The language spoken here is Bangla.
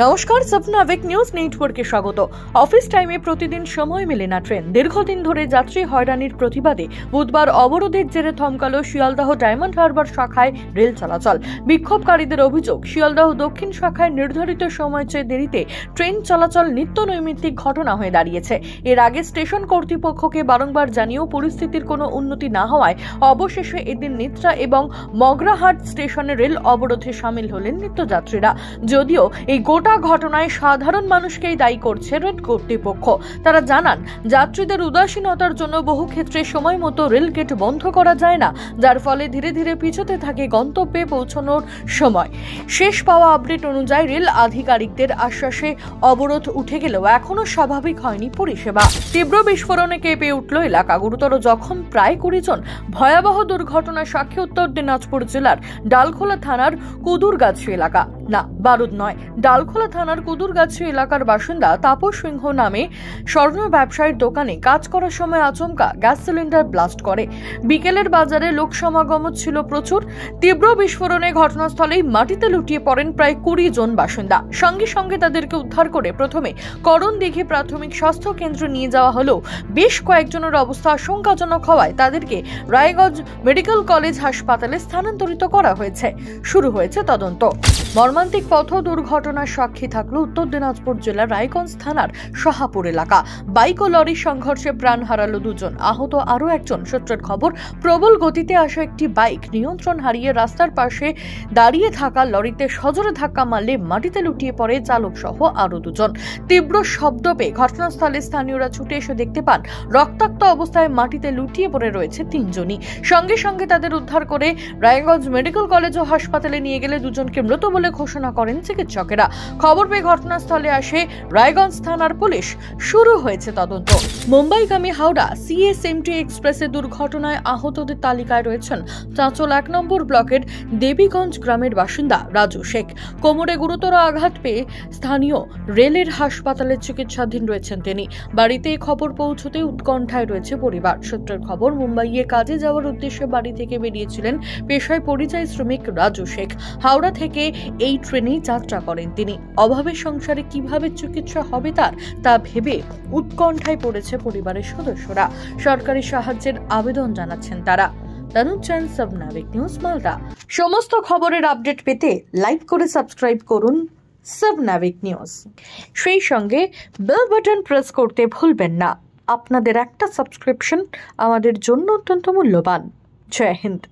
নমস্কার, স্বপ্নাবিক নিউজ নেটওয়ার্কে স্বাগত। অফিস টাইমে প্রতিদিন সময় মেলে না ট্রেন। দীর্ঘদিন ধরে যাত্রী হয়রানির প্রতিবাদে বুধবার অবরোধের জেরে থমকালো শিয়ালদহ ডায়মন্ড হারবার শাখায় রেল চলাচল। বিক্ষোভকারীদের অভিযোগ, শিয়ালদহ দক্ষিণ শাখায় নির্ধারিত সময় চেয়ে দেরিতে ট্রেন চলাচল নিত্য নৈমিত্তিক ঘটনা হয়ে দাঁড়িয়েছে। এর আগে স্টেশন কর্তৃপক্ষকে বারংবার জানিয়েও পরিস্থিতির কোনো উন্নতি না হওয়ায় অবশেষে এদিন নিত্রা এবং মগরাহাট স্টেশনে রেল অবরোধে সামিল হলেন নিত্যযাত্রীরা। যদিও এই গোটা ঘটনায় সাধারণ মানুষকেই দায়ী করছে রেল কর্তৃপক্ষ। তারা জানান, যাত্রীদের উদাসীনতার জন্য বহু ক্ষেত্রে সময় মতো রেল গেট বন্ধ করা যায় না, যার ফলে ধীরে ধীরে পিছতে থাকে গন্তব্যে পৌঁছানোর সময়। শেষ পাওয়া আপডেট অনুযায়ী রেল আধিকারিকদের আশ্বাসে অবরোধ উঠে গেলেও এখনো স্বাভাবিক হয়নি পরিষেবা। তীব্র বিস্ফোরণে কেঁপে উঠল এলাকা, গুরুতর জখম প্রায় 20 জন। ভয়াবহ দুর্ঘটনার সাক্ষী উত্তর দিনাজপুর জেলার ডালখোলা থানার কুদুরগাছি এলাকা। না, বারুদ নয়, ডালখোলা থানার কুদুরগাছি এলাকার বাসিন্দা তাপস সিংহ নামে স্বর্ণ ব্যবসায়ীর দোকানে কাজ করার সময় আচমকা গ্যাস সিলিন্ডার ব্লাস্ট করে। বিকেলের বাজারে লোক সমাগম ছিল প্রচুর। তীব্র বিস্ফোরণে ঘটনাস্থলেই মাটিতে লুটিয়ে পড়েন প্রায় 20 জন বাসিন্দা। সঙ্গে সঙ্গে তাদেরকে উদ্ধার করে প্রথমে করণদিঘি প্রাথমিক স্বাস্থ্য কেন্দ্রে নিয়ে যাওয়া হলেও বেশ কয়েকজনের অবস্থা আশঙ্কাজনক হওয়ায় তাদেরকে রায়গঞ্জ মেডিকেল কলেজ হাসপাতালে স্থানান্তরিত করা হয়েছে। শুরু হয়েছে তদন্ত। মর্মান্তিক পথ দুর্ঘটনার সাক্ষী থাকলো উত্তর দিনাজপুর জেলার রায়গঞ্জ থানার শাহাপুর এলাকা। বাইক ও লরির সংঘর্ষে প্রাণ হারালো 2 জন, আহত আরো 1 জন। সূত্রের খবর, প্রবল গতিতে আসা একটি বাইক নিয়ন্ত্রণ হারিয়ে রাস্তার পাশে দাঁড়িয়ে থাকা লরিতে সজোরে ধাক্কা মারলে মাটিতে লুটিয়ে পড়ে চালক সহ আরো 2 জন। তীব্র শব্দ পেয়ে ঘটনাস্থলে স্থানীয়রা ছুটে এসে দেখতে পান রক্তাক্ত অবস্থায় মাটিতে লুটিয়ে পড়ে রয়েছে 3 জনই। সঙ্গে সঙ্গে তাদের উদ্ধার করে রায়গঞ্জ মেডিকেল কলেজ ও হাসপাতালে নিয়ে গেলে 2 জনকে মৃত বলে ঘোষণা করেন চিকিৎসকেরা। খবর পেয়ে ঘটনাস্থলে আসে রায়গঞ্জ থানার পুলিশ। শুরু হয়েছে তদন্ত। মুম্বাইগামী হাওড়া CSMT এক্সপ্রেসের দুর্ঘটনায় আহতদের তালিকায় রয়েছেন চাঁচল 1 নম্বর ব্লকের দেবীগঞ্জ গ্রামের বাসিন্দা রাজু শেখ। কোমরে গুরুতর আঘাত পেয়ে স্থানীয় রেলের হাসপাতালে চিকিৎসাধীন রয়েছেন তিনি। বাড়িতে খবর পৌঁছতে উৎকণ্ঠায় রয়েছে পরিবার। সূত্রের খবর, মুম্বাইয়ে কাজে যাওয়ার উদ্দেশ্যে বাড়ি থেকে বেরিয়েছিলেন পেশায় পরিযায়ী শ্রমিক রাজু শেখ। হাওড়া থেকে এই ট্রেনেই যাত্রা করেন তিনি। অভাবের সংসারে কিভাবে চিকিৎসা হবে তা ভেবে উৎকণ্ঠায় পড়েছে পরিবারের সদস্যরা। সরকারি সাহায্যের আবেদন জানাচ্ছেন তারা। তানুজান, স্বপ্নাবিক নিউজ, মালদা। সমস্ত খবরের আপডেট পেতে লাইক করে সাবস্ক্রাইব করুন স্বপ্নাবিক নিউজ। সেই সঙ্গে বেল বাটন প্রেস করতে ভুলবেন না। আপনাদের একটা সাবস্ক্রিপশন আমাদের জন্য অত্যন্ত মূল্যবান। জয় হিন্দ।